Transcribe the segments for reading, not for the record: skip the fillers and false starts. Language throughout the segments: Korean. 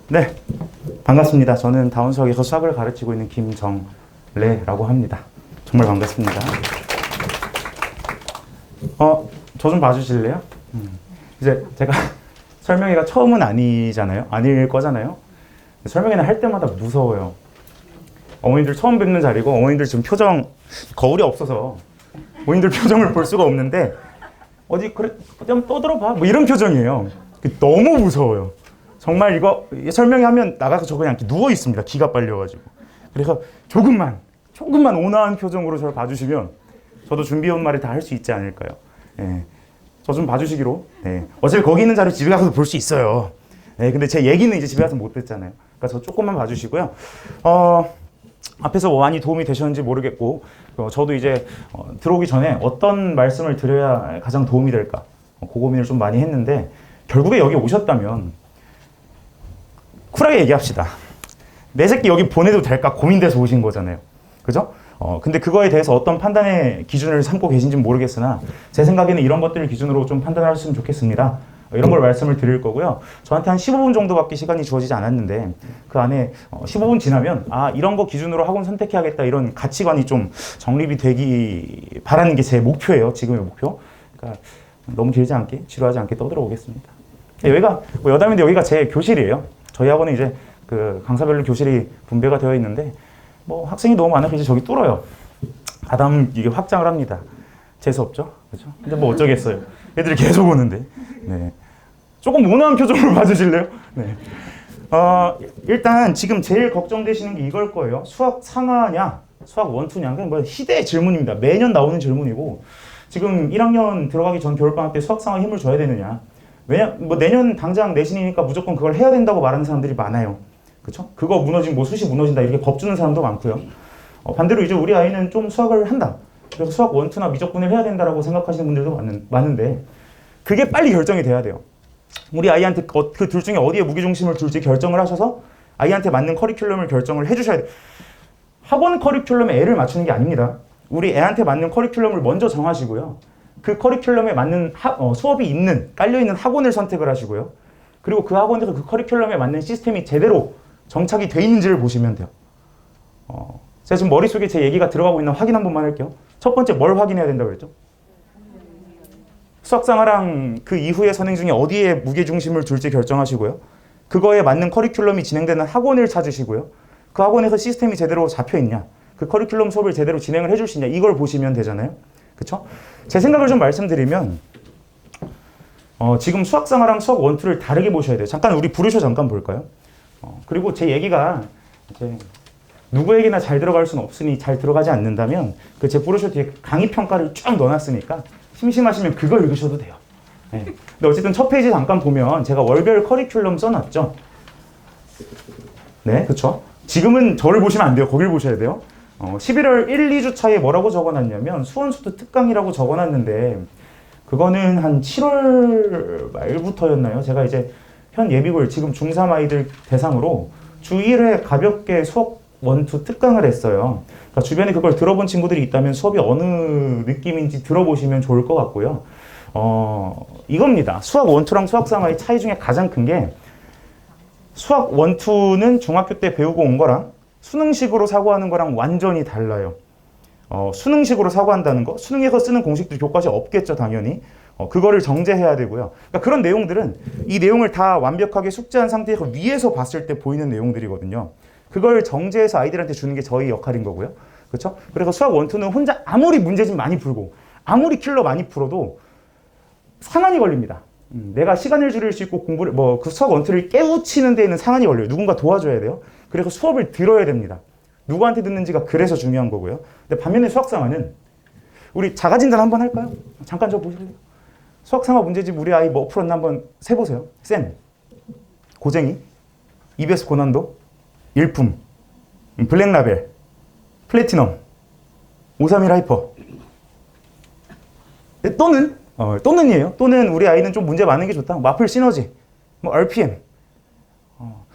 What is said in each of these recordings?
네, 반갑습니다. 저는 다운수학에서 수학을 가르치고 있는 김정래라고 합니다. 정말 반갑습니다. 저 좀 봐주실래요? 이제 제가 설명회가 처음은 아니잖아요. 아닐 거잖아요. 설명회는 할 때마다 무서워요. 어머님들 처음 뵙는 자리고 어머님들 지금 표정 거울이 없어서 어머님들 표정을 볼 수가 없는데 어디 그래 좀 떠들어봐 뭐 이런 표정이에요. 너무 무서워요. 정말 이거 설명회 하면 나가서 저 그냥 누워 있습니다. 기가 빨려가지고. 그래서 조금만 온화한 표정으로 저를 봐주시면 저도 준비해온 말을 다 할 수 있지 않을까요? 예. 저 좀 봐주시기로. 예. 어차피 거기 있는 자료 집에 가서도 볼 수 있어요. 예. 근데 제 얘기는 이제 집에 가서 못 듣잖아요. 그러니까 저 조금만 봐주시고요. 앞에서 뭐 많이 도움이 되셨는지 모르겠고 저도 이제 들어오기 전에 어떤 말씀을 드려야 가장 도움이 될까 그 고민을 좀 많이 했는데 결국에 여기 오셨다면 쿨하게 얘기합시다. 내 새끼 여기 보내도 될까 고민돼서 오신 거잖아요. 그죠? 근데 그거에 대해서 어떤 판단의 기준을 삼고 계신지는 모르겠으나 제 생각에는 이런 것들을 기준으로 좀 판단을 하셨으면 좋겠습니다. 이런 걸 말씀을 드릴 거고요. 저한테 한 15분 정도밖에 시간이 주어지지 않았는데 그 안에 15분 지나면 이런 거 기준으로 학원 선택해야겠다 이런 가치관이 좀 정립이 되기 바라는 게 제 목표예요. 지금의 목표. 그러니까 너무 길지 않게 지루하지 않게 떠들어오겠습니다. 여기가 뭐 여담인데 여기가 제 교실이에요. 저희 학원은 이제 그 강사별로 교실이 분배가 되어 있는데 뭐 학생이 너무 많아서 이제 저기 뚫어요. 가담 이게 확장을 합니다. 재수 없죠? 그렇죠? 근데 뭐 어쩌겠어요. 애들이 계속 오는데. 네. 조금 온화한 표정으로 봐주실래요? 네. 일단 지금 제일 걱정되시는 게 이걸 거예요. 수학 상하냐, 수학 원투냐. 그냥 뭐 희대의 질문입니다. 매년 나오는 질문이고 지금 1학년 들어가기 전 겨울방학 때 수학 상하 힘을 줘야 되느냐. 왜냐, 뭐 내년 당장 내신이니까 무조건 그걸 해야 된다고 말하는 사람들이 많아요. 그쵸? 그거 무너지면 뭐 수시 무너진다 이렇게 겁주는 사람도 많고요. 반대로 이제 우리 아이는 좀 수학을 한다. 그래서 수학 원투나 미적분을 해야 된다라고 생각하시는 분들도 많은데 그게 빨리 결정이 돼야 돼요. 우리 아이한테 그 둘 중에 어디에 무게중심을 둘지 결정을 하셔서 아이한테 맞는 커리큘럼을 결정을 해주셔야 돼요. 학원 커리큘럼에 애를 맞추는 게 아닙니다. 우리 애한테 맞는 커리큘럼을 먼저 정하시고요. 그 커리큘럼에 맞는 수업이 있는, 깔려있는 학원을 선택을 하시고요. 그리고 그 학원에서 그 커리큘럼에 맞는 시스템이 제대로 정착이 돼 있는지를 보시면 돼요. 제가 지금 머릿속에 제 얘기가 들어가고 있는 확인 한 번만 할게요. 첫 번째 뭘 확인해야 된다고 그랬죠? 수학상하랑 그 이후의 선행 중에 어디에 무게중심을 둘지 결정하시고요. 그거에 맞는 커리큘럼이 진행되는 학원을 찾으시고요. 그 학원에서 시스템이 제대로 잡혀있냐, 그 커리큘럼 수업을 제대로 진행을 해줄 수 있냐, 이걸 보시면 되잖아요. 그쵸? 제 생각을 좀 말씀드리면 지금 수학상하랑 수학 원투를 다르게 보셔야 돼요. 잠깐 우리 브로셔 잠깐 볼까요? 그리고 제 얘기가 이제 누구에게나 잘 들어갈 수는 없으니 잘 들어가지 않는다면 그 제 브로셔 뒤에 강의 평가를 쭉 넣어놨으니까 심심하시면 그걸 읽으셔도 돼요. 네. 근데 어쨌든 첫 페이지 잠깐 보면 제가 월별 커리큘럼 써놨죠. 네, 그쵸? 지금은 저를 보시면 안 돼요. 거길 보셔야 돼요. 11월 1, 2주 차에 뭐라고 적어놨냐면 수원수도 특강이라고 적어놨는데 그거는 한 7월 말부터였나요? 제가 이제 현 예비고일 지금 중3 아이들 대상으로 주 1회 가볍게 수업 원투 특강을 했어요. 그러니까 주변에 그걸 들어본 친구들이 있다면 수업이 어느 느낌인지 들어보시면 좋을 것 같고요. 이겁니다. 수학 원투랑 수학 상하의 차이 중에 가장 큰 게 수학 원투는 중학교 때 배우고 온 거랑 수능식으로 사고하는 거랑 완전히 달라요. 수능식으로 사고한다는 거, 수능에서 쓰는 공식들 교과서에 없겠죠, 당연히. 그거를 정제해야 되고요. 그러니까 그런 내용들은 이 내용을 다 완벽하게 숙지한 상태에서 위에서 봤을 때 보이는 내용들이거든요. 그걸 정제해서 아이들한테 주는 게 저희 역할인 거고요. 그렇죠? 그래서 수학 원투는 혼자 아무리 문제집 많이 풀고 아무리 킬러 많이 풀어도 상한이 걸립니다. 내가 시간을 줄일 수 있고 공부를 그 수학 원투를 깨우치는 데에는 상한이 걸려요. 누군가 도와줘야 돼요. 그래서 수업을 들어야 됩니다. 누구한테 듣는지가 그래서 중요한 거고요. 근데 반면에 수학상하는 우리 자가진단 한번 할까요? 잠깐 저 보실래요? 수학상하 문제집 우리 아이 뭐 풀었나 한번 세보세요. 쌤, 고쟁이, EBS 고난도, 일품, 블랙라벨, 플래티넘, 531 하이퍼. 또는이에요. 또는 우리 아이는 좀 문제 많은 게 좋다. 마플 시너지, 뭐 RPM.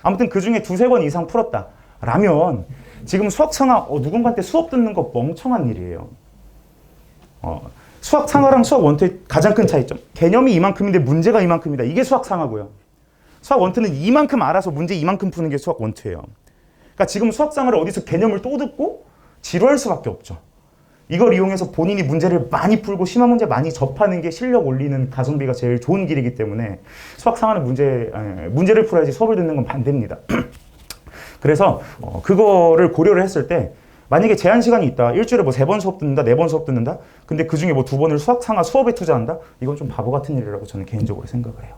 아무튼 그 중에 두세 번 이상 풀었다. 라면 지금 수학상하 누군가한테 수업 듣는 거 멍청한 일이에요. 수학상하랑 수학 원투의 가장 큰 차이점. 개념이 이만큼인데 문제가 이만큼이다. 이게 수학상하고요. 수학 원투는 이만큼 알아서 문제 이만큼 푸는 게 수학 원투예요. 그러니까 지금 수학상을 어디서 개념을 또 듣고 지루할 수밖에 없죠. 이걸 이용해서 본인이 문제를 많이 풀고 심한 문제 많이 접하는 게 실력 올리는 가성비가 제일 좋은 길이기 때문에 수학상하는 문제를 풀어야지 수업을 듣는 건 반대입니다. 그래서 그거를 고려를 했을 때 만약에 제한 시간이 있다. 일주일에 뭐 3번 수업 듣는다, 4번 수업 듣는다. 근데 그 중에 뭐 2번을 수학상하 수업에 투자한다. 이건 좀 바보 같은 일이라고 저는 개인적으로 생각을 해요.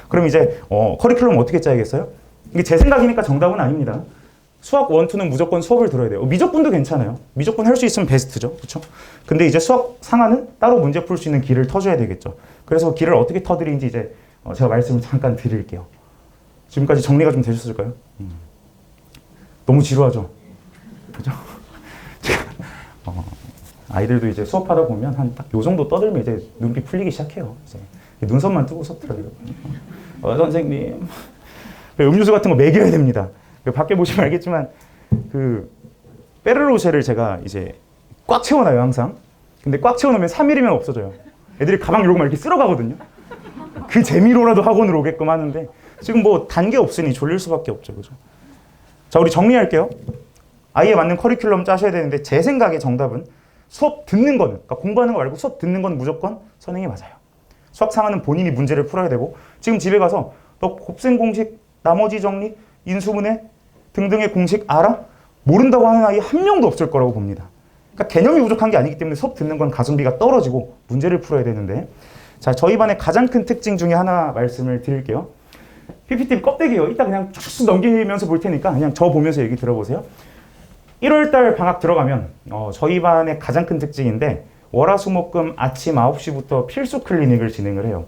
그럼 이제 커리큘럼 어떻게 짜야겠어요? 이게 제 생각이니까 정답은 아닙니다. 수학 원투는 무조건 수업을 들어야 돼요. 미적분도 괜찮아요. 미적분 할 수 있으면 베스트죠. 그렇죠? 근데 이제 수학 상하는 따로 문제 풀 수 있는 길을 터줘야 되겠죠. 그래서 길을 어떻게 터드리는지 이제 제가 말씀을 잠깐 드릴게요. 지금까지 정리가 좀 되셨을까요? 너무 지루하죠? 그죠? 아이들도 이제 수업하다 보면 한 딱 요 정도 떠들면 이제 눈빛 풀리기 시작해요. 이제 눈썹만 뜨고 수업 들어요. 선생님. 음료수 같은 거 먹여야 됩니다. 밖에 보시면 알겠지만 그 페르로쉐를 제가 이제 꽉 채워놔요 항상. 근데 꽉 채워놓으면 3일이면 없어져요. 애들이 가방 열고 막 이렇게 쓸어가거든요. 그 재미로라도 학원으로 오게끔 하는데 지금 뭐 단계 없으니 졸릴 수밖에 없죠. 그죠? 자, 우리 정리할게요. 아이에 맞는 커리큘럼 짜셔야 되는데 제 생각에 정답은 수업 듣는 거는, 그러니까 공부하는 거 말고 수업 듣는 건 무조건 선행이 맞아요. 수학 상하는 본인이 문제를 풀어야 되고 지금 집에 가서 너 곱셈 공식, 나머지 정리, 인수분해 등등의 공식 알아? 모른다고 하는 아이 한 명도 없을 거라고 봅니다. 그러니까 개념이 부족한 게 아니기 때문에 수업 듣는 건 가성비가 떨어지고 문제를 풀어야 되는데 자, 저희 반의 가장 큰 특징 중에 하나 말씀을 드릴게요. PPT 껍데기예요. 이따 그냥 쭉 넘기면서 볼 테니까 그냥 저 보면서 얘기 들어보세요. 1월달 방학 들어가면 저희 반의 가장 큰 특징인데 월화수목금 아침 9시부터 필수 클리닉을 진행을 해요.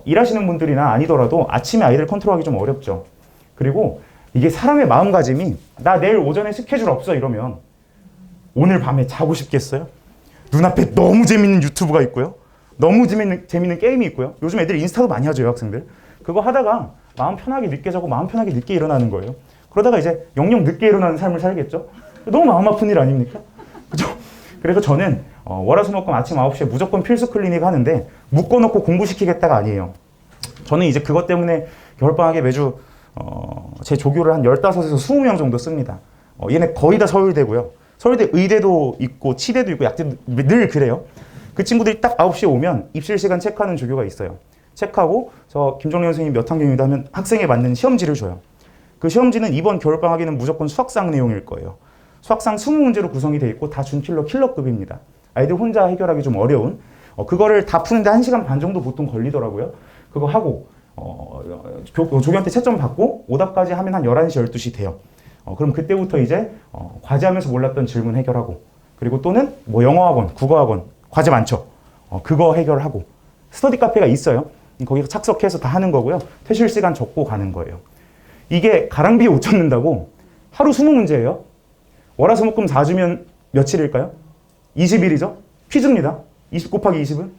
일하시는 분들이나 아니더라도 아침에 아이들 컨트롤하기 좀 어렵죠. 그리고 이게 사람의 마음가짐이 나 내일 오전에 스케줄 없어 이러면 오늘 밤에 자고 싶겠어요? 눈앞에 너무 재밌는 유튜브가 있고요. 너무 재밌는 게임이 있고요. 요즘 애들 인스타도 많이 하죠, 여학생들. 그거 하다가 마음 편하게 늦게 자고 마음 편하게 늦게 일어나는 거예요. 그러다가 이제 영영 늦게 일어나는 삶을 살겠죠? 너무 마음 아픈 일 아닙니까? 그죠? 그래서 저는 월화수목금 아침 9시에 무조건 필수 클리닉 하는데 묶어놓고 공부시키겠다가 아니에요. 저는 이제 그것 때문에 겨울방학에 매주 제 조교를 한 15에서 20명 정도 씁니다. 얘네 거의 다 서울대고요. 서울대 의대도 있고 치대도 있고 약대도 늘 그래요. 그 친구들이 딱 9시에 오면 입실 시간 체크하는 조교가 있어요. 체크하고 저 김정래 선생님 몇 학년이다 하면 학생에 맞는 시험지를 줘요. 그 시험지는 이번 겨울방학에는 무조건 수학상 내용일 거예요. 수학상 20문제로 구성이 되어 있고 다 킬러급입니다. 아이들 혼자 해결하기 좀 어려운 그거를 다 푸는데 1시간 반 정도 보통 걸리더라고요. 그거 하고 조교한테 채점 받고 오답까지 하면 한 11시, 12시 돼요. 그럼 그때부터 이제 과제하면서 몰랐던 질문 해결하고 그리고 또는 뭐 영어학원, 국어학원 과제 많죠. 그거 해결하고 스터디 카페가 있어요. 거기서 착석해서 다 하는 거고요. 퇴실 시간 적고 가는 거예요. 이게 가랑비에 옷 젖는다고 하루 20문제예요. 월화수목금 4주면 며칠일까요? 20일이죠? 퀴즈입니다. 20 곱하기 20은?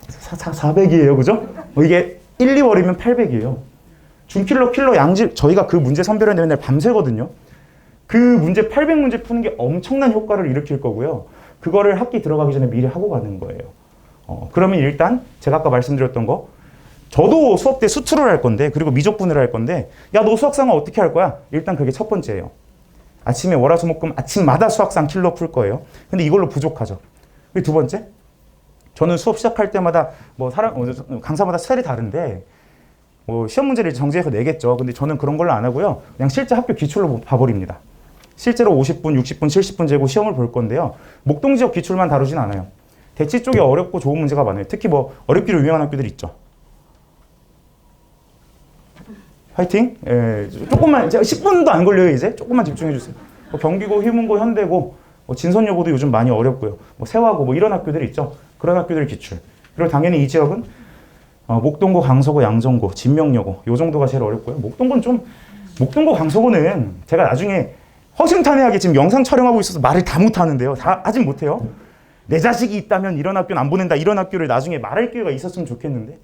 400이에요. 그죠? 이게 1, 2월이면 800이에요. 킬러, 양질, 저희가 그 문제 선별하는 맨날 밤새거든요. 그 문제 800문제 푸는 게 엄청난 효과를 일으킬 거고요. 그거를 학기 들어가기 전에 미리 하고 가는 거예요. 그러면 일단 제가 아까 말씀드렸던 거 저도 수업 때 수투를 할 건데 그리고 미적분을 할 건데 야, 너 수학상은 어떻게 할 거야? 일단 그게 첫 번째예요. 아침에 월화수목금 아침마다 수학상 킬러 풀 거예요. 근데 이걸로 부족하죠. 그리고 두 번째, 저는 수업 시작할 때마다 뭐 강사마다 스타일이 다른데 뭐 시험 문제를 정지해서 내겠죠. 근데 저는 그런 걸로 안 하고요. 그냥 실제 학교 기출로 봐버립니다. 실제로 50분, 60분, 70분 재고 시험을 볼 건데요. 목동 지역 기출만 다루진 않아요. 대치 쪽에 어렵고 좋은 문제가 많아요. 특히 뭐 어렵기로 유명한 학교들 있죠. 화이팅! 예, 조금만, 10분도 안 걸려요, 이제. 조금만 집중해주세요. 뭐 경기고, 휴문고, 현대고, 진선여고도 요즘 많이 어렵고요. 뭐 세화고, 뭐 이런 학교들이 있죠. 그런 학교들 기출. 그리고 당연히 이 지역은 목동고, 강서고, 양정고, 진명여고, 요 정도가 제일 어렵고요. 목동고, 강서고는 제가 나중에 허심탄회하게 지금 영상 촬영하고 있어서 말을 다 못하는데요. 다 아직 못해요. 내 자식이 있다면 이런 학교는 안 보낸다. 이런 학교를 나중에 말할 기회가 있었으면 좋겠는데.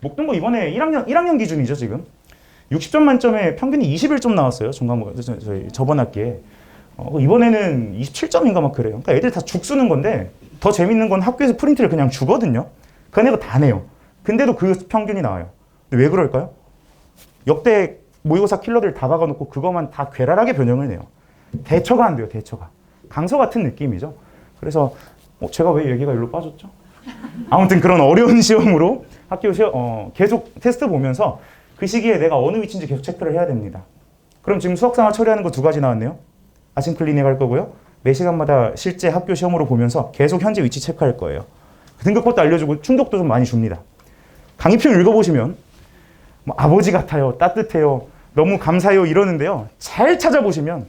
목동고 이번에 1학년 기준이죠, 지금. 60점 만점에 평균이 21점 나왔어요. 저번 학기에. 이번에는 27점인가 막 그래요. 그러니까 애들 다 죽 쓰는 건데 더 재밌는 건 학교에서 프린트를 그냥 주거든요. 그 애가 다 내요. 근데도 그 평균이 나와요. 근데 왜 그럴까요? 역대 모의고사 킬러들 다 박아놓고 그것만 다 괴랄하게 변형을 해요. 대처가 안 돼요, 대처가. 강서 같은 느낌이죠. 그래서 제가 왜 얘기가 일로 빠졌죠? 아무튼 그런 어려운 시험으로 학교 시험, 계속 테스트 보면서 그 시기에 내가 어느 위치인지 계속 체크를 해야 됩니다. 그럼 지금 수학상화 처리하는 거 2가지 나왔네요. 아싱클리닉 할 거고요. 매 시간마다 실제 학교 시험으로 보면서 계속 현재 위치 체크할 거예요. 등급것도 알려주고 충격도 좀 많이 줍니다. 강의표 읽어보시면 뭐 아버지 같아요, 따뜻해요, 너무 감사해요 이러는데요. 잘 찾아보시면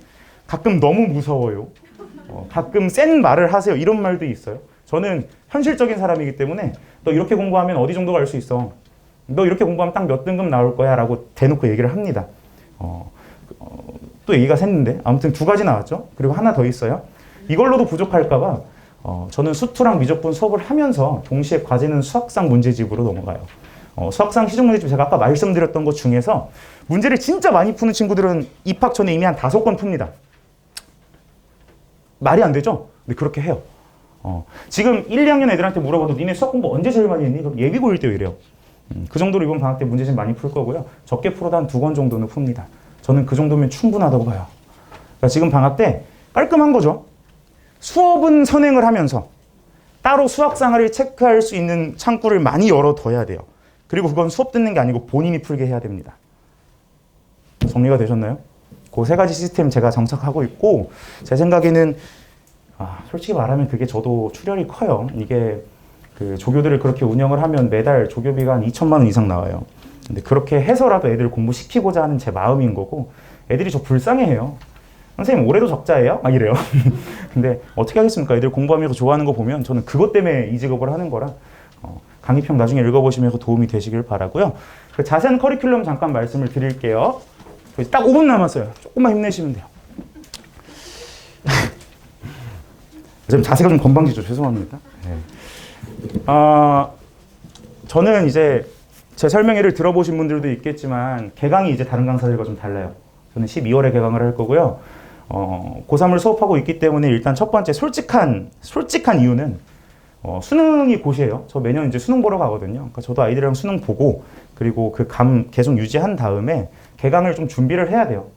가끔 너무 무서워요. 가끔 센 말을 하세요. 이런 말도 있어요. 저는 현실적인 사람이기 때문에 너 이렇게 공부하면 어디 정도 갈 수 있어. 너 이렇게 공부하면 딱 몇 등급 나올 거야 라고 대놓고 얘기를 합니다. 또 얘기가 샜는데 아무튼 2가지 나왔죠. 그리고 하나 더 있어요. 이걸로도 부족할까 봐 저는 수투랑 미적분 수업을 하면서 동시에 과제는 수학상 문제집으로 넘어가요. 수학상 시중 문제집 제가 아까 말씀드렸던 것 중에서 문제를 진짜 많이 푸는 친구들은 입학 전에 이미 한 5권 풉니다. 말이 안 되죠? 근데 그렇게 해요. 지금 1, 2학년 애들한테 물어봐도 니네 수학 공부 언제 제일 많이 했니? 그럼 예비고 1대 이래요. 그 정도로 이번 방학 때 문제집 많이 풀 거고요. 적게 풀어도 한 2권 정도는 풉니다. 저는 그 정도면 충분하다고 봐요. 그러니까 지금 방학 때 깔끔한 거죠. 수업은 선행을 하면서 따로 수학상화를 체크할 수 있는 창구를 많이 열어둬야 돼요. 그리고 그건 수업 듣는 게 아니고 본인이 풀게 해야 됩니다. 정리가 되셨나요? 그 3가지 시스템 제가 정착하고 있고 제 생각에는 솔직히 말하면 그게 저도 출혈이 커요. 이게 그 조교들을 그렇게 운영을 하면 매달 조교비가 한 2천만 원 이상 나와요. 근데 그렇게 해서라도 애들 공부시키고자 하는 제 마음인 거고 애들이 저 불쌍해해요. 선생님 올해도 적자예요? 막 이래요. 근데 어떻게 하겠습니까? 애들 공부하면서 좋아하는 거 보면 저는 그것 때문에 이 직업을 하는 거라 강의평 나중에 읽어보시면서 도움이 되시길 바라고요. 그 자세한 커리큘럼 잠깐 말씀을 드릴게요. 딱 5분 남았어요. 조금만 힘내시면 돼요. 지금 자세가 좀 건방지죠. 죄송합니다. 네. 저는 이제 제 설명회를 들어보신 분들도 있겠지만 개강이 이제 다른 강사들과 좀 달라요. 저는 12월에 개강을 할 거고요. 고3을 수업하고 있기 때문에 일단 첫 번째 솔직한 이유는 수능이 곧이에요. 저 매년 이제 수능 보러 가거든요. 그러니까 저도 아이들이랑 수능 보고 그리고 그 감 계속 유지한 다음에 개강을 좀 준비를 해야 돼요.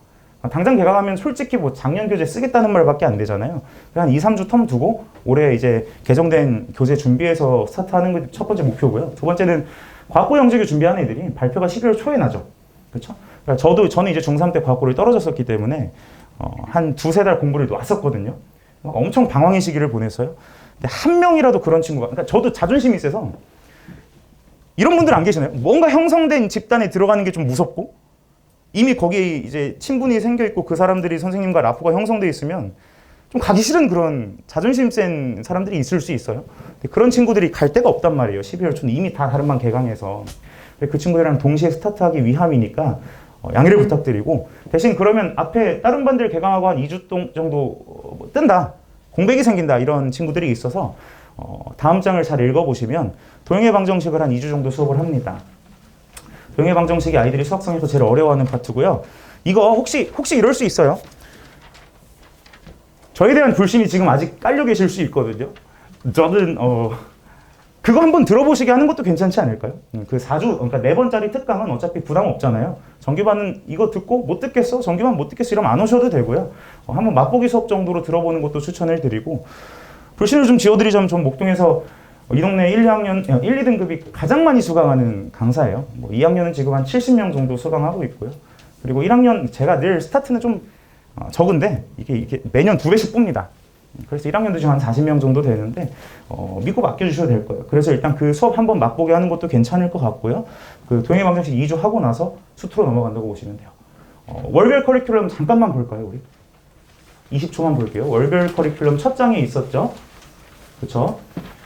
당장 개강하면 솔직히 뭐 작년 교재 쓰겠다는 말밖에 안 되잖아요. 한 2, 3주 텀 두고 올해 이제 개정된 교재 준비해서 스타트하는 게 첫 번째 목표고요. 2번째는 과학고 영재교 준비하는 애들이 발표가 12월 초에 나죠. 그렇죠? 그러니까 저는 이제 중3 때 과학고를 떨어졌었기 때문에 한 2-3달 공부를 놨었거든요. 엄청 방황의 시기를 보냈어요. 근데 한 명이라도 그런 친구가, 그러니까 저도 자존심이 있어서 이런 분들 안 계시나요? 뭔가 형성된 집단에 들어가는 게 좀 무섭고 이미 거기 이제 친분이 생겨 있고 그 사람들이 선생님과 라포가 형성돼 있으면 좀 가기 싫은 그런 자존심 센 사람들이 있을 수 있어요. 근데 그런 친구들이 갈 데가 없단 말이에요. 12월 초는 이미 다 다른 반 개강해서. 그 친구들이랑 동시에 스타트하기 위함이니까 양해를 부탁드리고 대신 그러면 앞에 다른 반들 개강하고 한 2주 정도 뜬다. 공백이 생긴다. 이런 친구들이 있어서 다음 장을 잘 읽어보시면 도형의 방정식을 한 2주 정도 수업을 합니다. 도형의 방정식이 아이들이 수학상에서 제일 어려워하는 파트고요. 이거 혹시 이럴 수 있어요. 저에 대한 불신이 지금 아직 깔려 계실 수 있거든요. 저는 그거 한번 들어보시게 하는 것도 괜찮지 않을까요? 그 4주, 그러니까 4번짜리 특강은 어차피 부담 없잖아요. 정규반은 이거 듣고 못 듣겠어? 정규반 못 듣겠어? 이러면 안 오셔도 되고요. 한번 맛보기 수업 정도로 들어보는 것도 추천을 드리고 불신을 좀 지워드리자면 전 목동에서 이 동네 1, 2등급이 가장 많이 수강하는 강사예요. 2학년은 지금 한 70명 정도 수강하고 있고요. 그리고 1학년 제가 늘 스타트는 좀 적은데 이게 매년 2배씩 뿝니다. 그래서 1학년도 지금 한 40명 정도 되는데 믿고 맡겨주셔도 될 거예요. 그래서 일단 그 수업 한번 맛보게 하는 것도 괜찮을 것 같고요. 그 도형의 방정식 2주 하고 나서 수투로 넘어간다고 보시면 돼요. 월별 커리큘럼 잠깐만 볼까요, 우리? 20초만 볼게요. 월별 커리큘럼 첫 장에 있었죠. 그렇죠?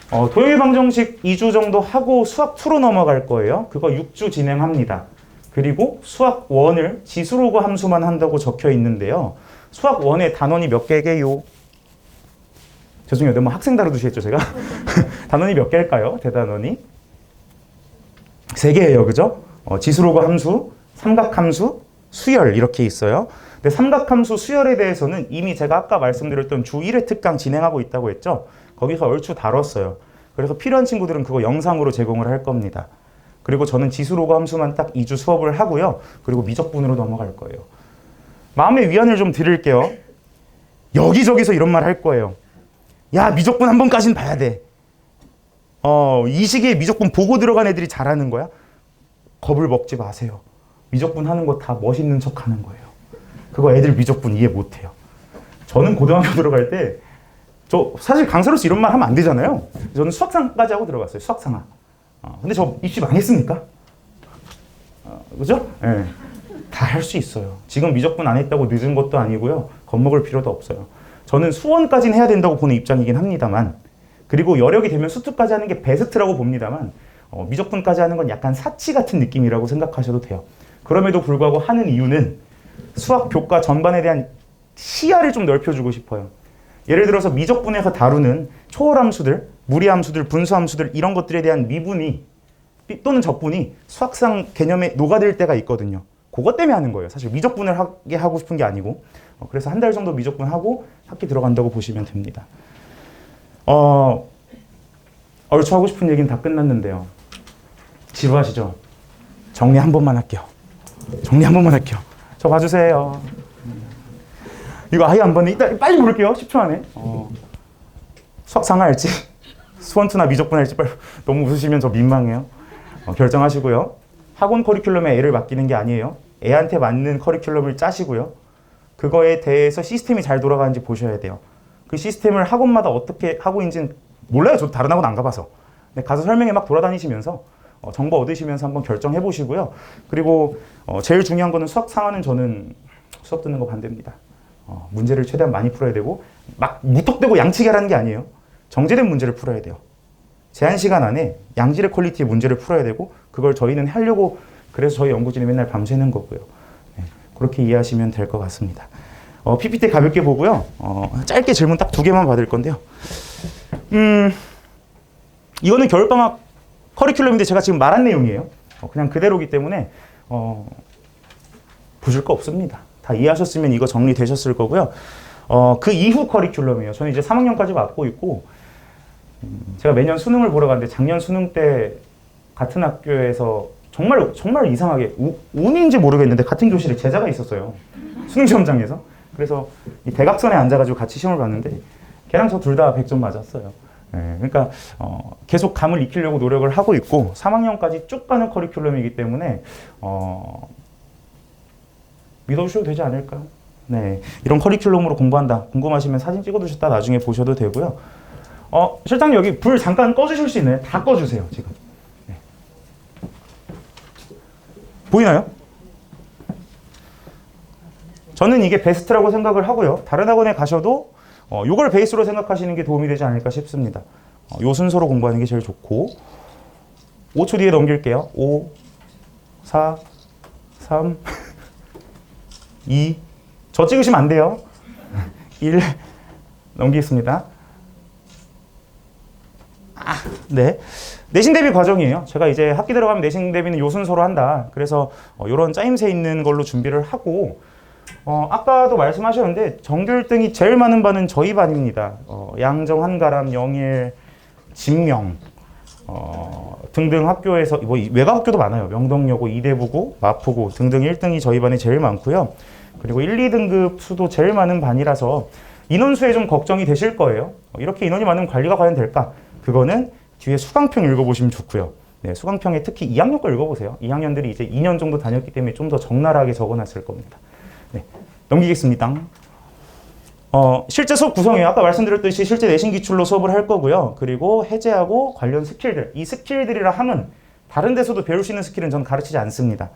도형의 방정식 2주 정도 하고 수학 2로 넘어갈 거예요. 그거 6주 진행합니다. 그리고 수학 1을 지수로그 함수만 한다고 적혀 있는데요. 수학 1의 단원이 몇 개게요? 죄송해요. 너무 학생 다루듯이 했죠, 제가? 단원이 몇 개일까요? 대단원이? 3개예요, 그죠? 지수로그 함수, 삼각함수, 수열 이렇게 있어요. 근데 삼각함수 수열에 대해서는 이미 제가 아까 말씀드렸던 주 1회 특강 진행하고 있다고 했죠? 거기서 얼추 다뤘어요. 그래서 필요한 친구들은 그거 영상으로 제공을 할 겁니다. 그리고 저는 지수로그 함수만 딱 2주 수업을 하고요. 그리고 미적분으로 넘어갈 거예요. 마음의 위안을 좀 드릴게요. 여기저기서 이런 말 할 거예요. 야, 미적분 한 번까지는 봐야 돼. 이 시기에 미적분 보고 들어간 애들이 잘하는 거야? 겁을 먹지 마세요. 미적분 하는 거 다 멋있는 척 하는 거예요. 그거 애들 미적분 이해 못 해요. 저는 고등학교 들어갈 때, 저 사실 강사로서 이런 말 하면 안 되잖아요. 저는 수학상까지 하고 들어갔어요. 수학상하. 근데 저 입시 망했습니까? 그죠? 네. 다 할 수 있어요. 지금 미적분 안 했다고 늦은 것도 아니고요. 겁먹을 필요도 없어요. 저는 수원까지는 해야 된다고 보는 입장이긴 합니다만, 그리고 여력이 되면 수투까지 하는 게 베스트라고 봅니다만, 미적분까지 하는 건 약간 사치 같은 느낌이라고 생각하셔도 돼요. 그럼에도 불구하고 하는 이유는 수학 교과 전반에 대한 시야를 좀 넓혀주고 싶어요. 예를 들어서 미적분에서 다루는 초월함수들, 무리함수들, 분수함수들 이런 것들에 대한 미분이 또는 적분이 수학상 개념에 녹아들 때가 있거든요. 그것 때문에 하는 거예요. 사실 미적분을 하게 하고 싶은 게 아니고. 그래서 한 달 정도 미적분 하고 학기 들어간다고 보시면 됩니다. 얼추 하고 싶은 얘기는 다 끝났는데요. 지루하시죠? 정리 한 번만 할게요. 정리 한 번만 할게요. 저 봐주세요. 이거 아예 안 봤네. 이따 빨리 볼게요. 10초 안에. 수학상하 할지 수원투나 미적분 할지 빨리. 너무 웃으시면 저 민망해요. 결정하시고요. 학원 커리큘럼에 애를 맡기는 게 아니에요. 애한테 맞는 커리큘럼을 짜시고요. 그거에 대해서 시스템이 잘 돌아가는지 보셔야 돼요. 그 시스템을 학원마다 어떻게 하고 있는지는 몰라요. 저도 다른 학원 안 가봐서. 근데 가서 설명회 막 돌아다니시면서 정보 얻으시면서 한번 결정해 보시고요. 그리고 제일 중요한 거는 수학 상하는 저는 수업 듣는 거 반대입니다. 문제를 최대한 많이 풀어야 되고 막 무턱대고 양치기 하라는 게 아니에요. 정제된 문제를 풀어야 돼요. 제한 시간 안에 양질의 퀄리티의 문제를 풀어야 되고 그걸 저희는 하려고 그래서 저희 연구진이 맨날 밤새는 거고요. 네, 그렇게 이해하시면 될 것 같습니다. PPT 가볍게 보고요. 짧게 질문 딱 2개만 받을 건데요. 이거는 겨울방학 커리큘럼인데 제가 지금 말한 내용이에요. 그냥 그대로기 때문에 보실 거 없습니다. 다 이해하셨으면 이거 정리되셨을 거고요. 그 이후 커리큘럼이에요. 저는 이제 3학년까지 맡고 있고 제가 매년 수능을 보러 가는데 작년 수능 때 같은 학교에서 정말 이상하게 운인지 모르겠는데 같은 교실에 제자가 있었어요. 수능 시험장에서. 그래서 이 대각선에 앉아가지고 같이 시험을 봤는데 걔랑 저 둘 다 100점 맞았어요. 네, 그러니까 계속 감을 익히려고 노력을 하고 있고 3학년까지 쭉 가는 커리큘럼이기 때문에 믿어주셔도 되지 않을까요? 네, 이런 커리큘럼으로 공부한다. 궁금하시면 사진 찍어두셨다 나중에 보셔도 되고요. 실장님 여기 불 잠깐 꺼주실 수 있나요? 다 꺼주세요 지금. 네. 보이나요? 저는 이게 베스트라고 생각을 하고요. 다른 학원에 가셔도 이걸 베이스로 생각하시는 게 도움이 되지 않을까 싶습니다. 요 순서로 공부하는 게 제일 좋고 5초 뒤에 넘길게요. 5, 4, 3, 2 저 찍으시면 안 돼요. 1 넘기겠습니다. 네. 내신 대비 과정이에요. 제가 이제 학기 들어가면 내신 대비는 요 순서로 한다. 그래서 요런 짜임새 있는 걸로 준비를 하고 아까도 말씀하셨는데 정규 1등이 제일 많은 반은 저희 반입니다. 양정, 한가람, 영일, 진명 등등 학교에서 뭐 외곽 학교도 많아요. 명동여고, 이대부고, 마포고 등등 1등이 저희 반이 제일 많고요. 그리고 1, 2등급 수도 제일 많은 반이라서 인원수에 좀 걱정이 되실 거예요. 이렇게 인원이 많으면 관리가 과연 될까? 그거는 뒤에 수강평 읽어보시면 좋고요. 네, 수강평에 특히 2학년 거 읽어보세요. 2학년들이 이제 2년 정도 다녔기 때문에 좀 더 적나라하게 적어놨을 겁니다. 네, 넘기겠습니다. 실제 수업 구성이에요. 아까 말씀드렸듯이 실제 내신 기출로 수업을 할 거고요. 그리고 해제하고 관련 스킬들. 이 스킬들이라 함은 다른 데서도 배울 수 있는 스킬은 저는 가르치지 않습니다.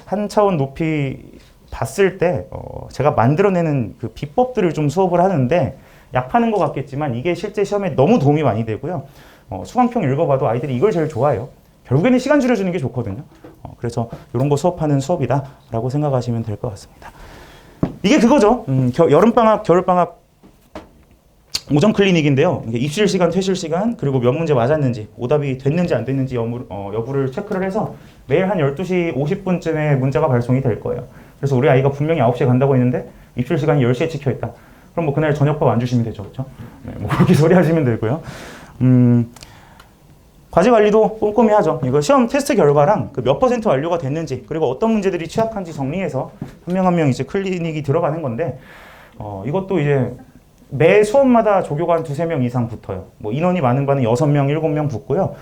한 차원 높이 봤을 때 제가 만들어내는 그 비법들을 좀 수업을 하는데 약 파는 것 같겠지만 이게 실제 시험에 너무 도움이 많이 되고요. 수강평 읽어봐도 아이들이 이걸 제일 좋아해요. 결국에는 시간 줄여주는 게 좋거든요. 그래서 이런 거 수업하는 수업이다라고 생각하시면 될 것 같습니다. 이게 그거죠. 여름방학, 겨울방학 오전 클리닉인데요. 입실 시간, 퇴실 시간, 그리고 몇 문제 맞았는지, 오답이 됐는지 안 됐는지 여부를 체크를 해서 매일 한 12시 50분쯤에 문자가 발송이 될 거예요. 그래서 우리 아이가 분명히 9시에 간다고 했는데 입실 시간이 10시에 찍혀있다. 그럼 뭐 그날 저녁밥 안 주시면 되죠. 그렇죠? 네, 뭐 그렇게 소리 하시면 되고요. 과제 관리도 꼼꼼히 하죠. 이거 시험 테스트 결과랑 그 몇 % 완료가 됐는지, 그리고 어떤 문제들이 취약한지 정리해서 한 명 한 명 이제 클리닉이 들어가는 건데, 이것도 이제 매 수업마다 조교가 한 2-3명 이상 붙어요. 뭐 인원이 많은 반은 6명, 7명 붙고요.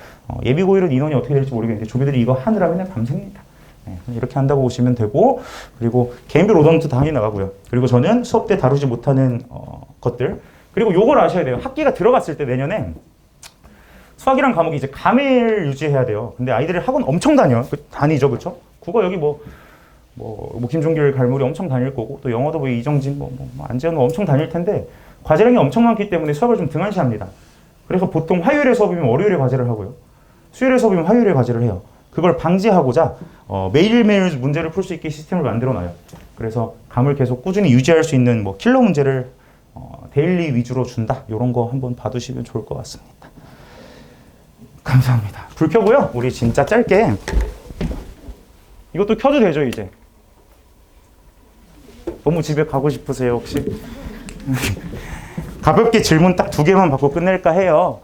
예비고일은 인원이 어떻게 될지 모르겠는데 조교들이 이거 하느라 맨날 밤새입니다. 네, 이렇게 한다고 보시면 되고, 그리고 개인별 오던트 당연히 나가고요. 그리고 저는 수업 때 다루지 못하는 것들, 그리고 요걸 아셔야 돼요. 학기가 들어갔을 때 내년에 수학이란 과목이 이제 감을 유지해야 돼요. 근데 아이들이 학원 엄청 다니죠, 그렇죠? 국어 여기 뭐 김종길 갈무리 엄청 다닐 거고, 또 영어도 뭐 이정진, 안재현 엄청 다닐 텐데 과제량이 엄청 많기 때문에 수업을 좀 등한시합니다. 그래서 보통 화요일에 수업이면 월요일에 과제를 하고요. 수요일에 수업이면 화요일에 과제를 해요. 그걸 방지하고자 매일매일 문제를 풀 수 있게 시스템을 만들어 놔요. 그래서 감을 계속 꾸준히 유지할 수 있는 뭐 킬러 문제를 데일리 위주로 준다. 이런 거 한번 봐두시면 좋을 것 같습니다. 감사합니다. 불 켜고요. 우리 진짜 짧게 이것도 켜도 되죠, 이제. 너무 집에 가고 싶으세요, 혹시? 가볍게 질문 딱 2개만 받고 끝낼까 해요.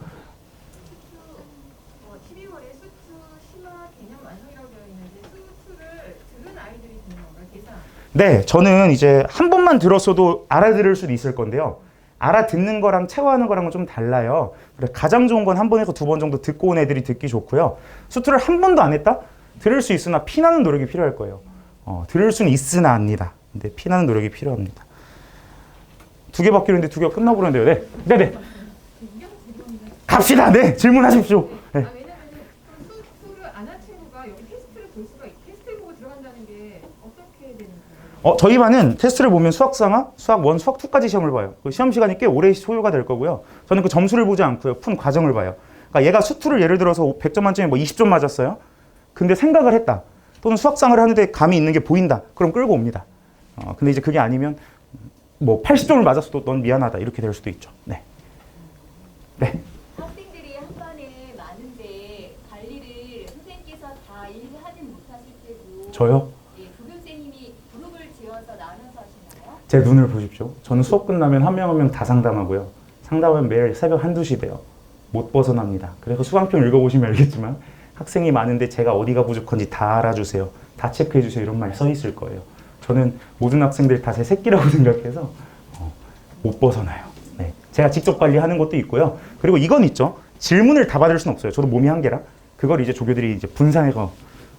12월에 수투 심화 개념 완성이라고 되어 있는데 수투를 들은 아이들이 듣는 건가요? 계산? 네, 저는 이제 한 번만 들었어도 알아들을 수도 있을 건데요. 알아듣는 거랑 체화하는 거랑은 좀 달라요. 그래, 가장 좋은 건 한 번에서 2번 정도 듣고 온 애들이 듣기 좋고요. 수투를 한 번도 안 했다? 들을 수 있으나 피나는 노력이 필요할 거예요. 들을 수는 있으나 압니다. 근데 피나는 노력이 필요합니다. 2개 받기로 했는데 2개가 끝나버렸는데요. 네. 네네. 갑시다. 네. 질문하십시오. 네. 왜냐면 수투를 안 한 친구가 여기 테스트를 볼 수가 테스트를 보고 들어간다는 게 어떻게 되는 거예요? 저희 반은 테스트를 보면 수학상하, 수학 1, 수학 2까지 시험을 봐요. 그 시험 시간이 꽤 오래 소요가 될 거고요. 저는 그 점수를 보지 않고요. 푼 과정을 봐요. 그러니까 얘가 수투를 예를 들어서 100점 만점에 뭐 20점 맞았어요. 근데 생각을 했다. 또는 수학상을 하는데 감이 있는 게 보인다. 그럼 끌고 옵니다. 근데 이제 그게 아니면 뭐 80점을 맞았어도 넌 미안하다. 이렇게 될 수도 있죠. 네. 네. 학생들이 한 반에 많은데 관리를 선생님께서 다 일일이 하진 못하실 테고. 저요? 예, 부교생님이 그룹을 지어서 나눠서 하시나요? 제 눈을 보십시오. 저는 수업 끝나면 한 명 한 명 다 상담하고요. 상담은 매일 새벽 1-2시 돼요. 못 벗어납니다. 그래서 수강평 읽어보시면 알겠지만 학생이 많은데 제가 어디가 부족한지 다 알아주세요. 다 체크해주세요. 이런 말이 써 있을 거예요. 저는 모든 학생들이 다 제 새끼라고 생각해서 못 벗어나요. 네. 제가 직접 관리하는 것도 있고요. 그리고 이건 있죠. 질문을 다 받을 수는 없어요. 저도 몸이 한계라. 그걸 이제 조교들이 이제 분산해서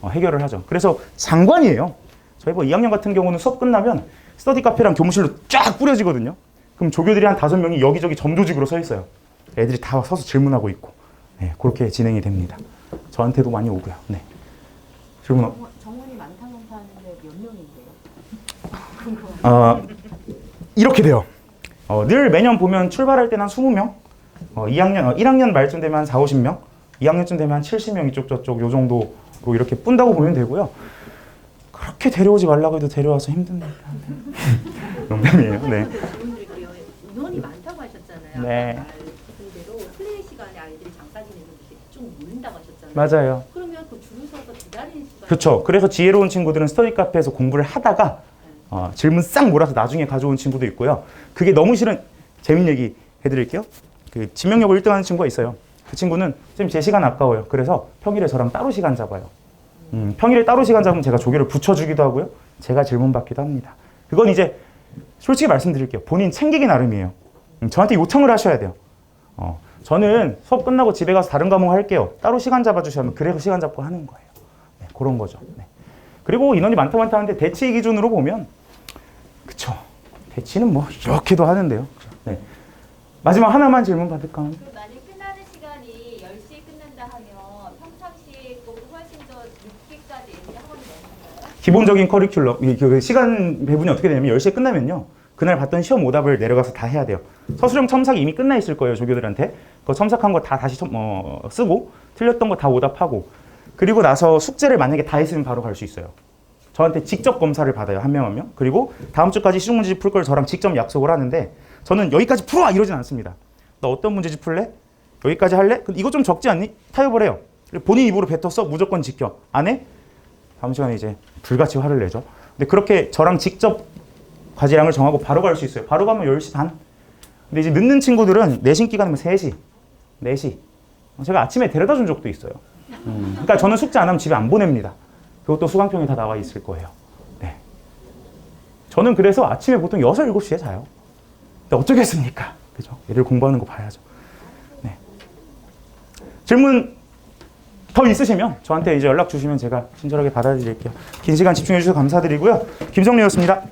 해결을 하죠. 그래서 장관이에요. 저희 뭐 2학년 같은 경우는 수업 끝나면 스터디 카페랑 교무실로 쫙 뿌려지거든요. 그럼 조교들이 한 5명이 여기저기 점조직으로 서 있어요. 애들이 다 서서 질문하고 있고. 네, 그렇게 진행이 됩니다. 저한테도 많이 오고요. 네. 질문. 정원이 많다고 하는데 몇 명인데요? 이렇게 돼요. 늘 매년 보면 출발할 때는 한 20명, 1학년 말쯤 되면 한 40-50명, 2학년쯤 되면 한 70명 이쪽 저쪽 요 정도로 이렇게 푼다고 보면 되고요. 그렇게 데려오지 말라고 해도 데려와서 힘듭니다. 농담이에요. 네. 인원이 많다고 하셨잖아요. 네. 말씀대로 플레이 시간에 아이들이 장사 지내는 게 좀 모른다고 하셨잖아요. 맞아요. 그러면 그 줄을 서서 기다리는 시간. 그렇죠. 그래서 지혜로운 친구들은 스터디 카페에서 공부를 하다가 질문 싹 몰아서 나중에 가져온 친구도 있고요. 그게 너무 싫은 재밌는 얘기 해드릴게요. 그 지명여고 1등 하는 친구가 있어요. 그 친구는 선생님 제 시간 아까워요. 그래서 평일에 저랑 따로 시간 잡아요. 평일에 따로 시간 잡으면 제가 조교를 붙여주기도 하고요. 제가 질문 받기도 합니다. 그건 이제 솔직히 말씀드릴게요. 본인 챙기기 나름이에요. 저한테 요청을 하셔야 돼요. 저는 수업 끝나고 집에 가서 다른 과목 할게요. 따로 시간 잡아주시면 그래서 시간 잡고 하는 거예요. 네, 그런 거죠. 네. 그리고 인원이 많다 하는데 대치 기준으로 보면 그쵸. 대치는 뭐 이렇게도 하는데요. 네. 마지막 하나만 질문 받을까? 그럼 만약 끝나는 시간이 10시에 끝난다 하면 평상시에 것보다 훨씬 더 늦게까지 애들이 학원이 되는가요? 기본적인 커리큘럼, 그 시간 배분이 어떻게 되냐면 10시에 끝나면요. 그날 봤던 시험 오답을 내려가서 다 해야 돼요. 서술형 첨삭이 이미 끝나 있을 거예요, 조교들한테. 그 첨삭한 거 다 다시 쓰고 틀렸던 거 다 오답하고 그리고 나서 숙제를 만약에 다 했으면 바로 갈 수 있어요. 저한테 직접 검사를 받아요, 한 명 한 명. 그리고 다음 주까지 시중 문제집 풀 걸 저랑 직접 약속을 하는데 저는 여기까지 풀어! 이러진 않습니다. 너 어떤 문제집 풀래? 여기까지 할래? 이거 좀 적지 않니? 타협을 해요. 본인 입으로 뱉었어? 무조건 지켜. 안 해? 다음 시간에 이제 불같이 화를 내죠. 근데 그렇게 저랑 직접 과제량을 정하고 바로 갈 수 있어요. 바로 가면 10시 반. 근데 이제 늦는 친구들은 내신 기간이면 3시, 4시 제가 아침에 데려다 준 적도 있어요. 그러니까 저는 숙제 안 하면 집에 안 보냅니다. 그것도 수강평에 다 나와 있을 거예요. 네. 저는 그래서 아침에 보통 6, 7시에 자요. 근데 어쩌겠습니까? 그죠? 애들 공부하는 거 봐야죠. 네. 질문 더 있으시면 저한테 이제 연락 주시면 제가 친절하게 받아드릴게요. 긴 시간 집중해 주셔서 감사드리고요. 김정리였습니다.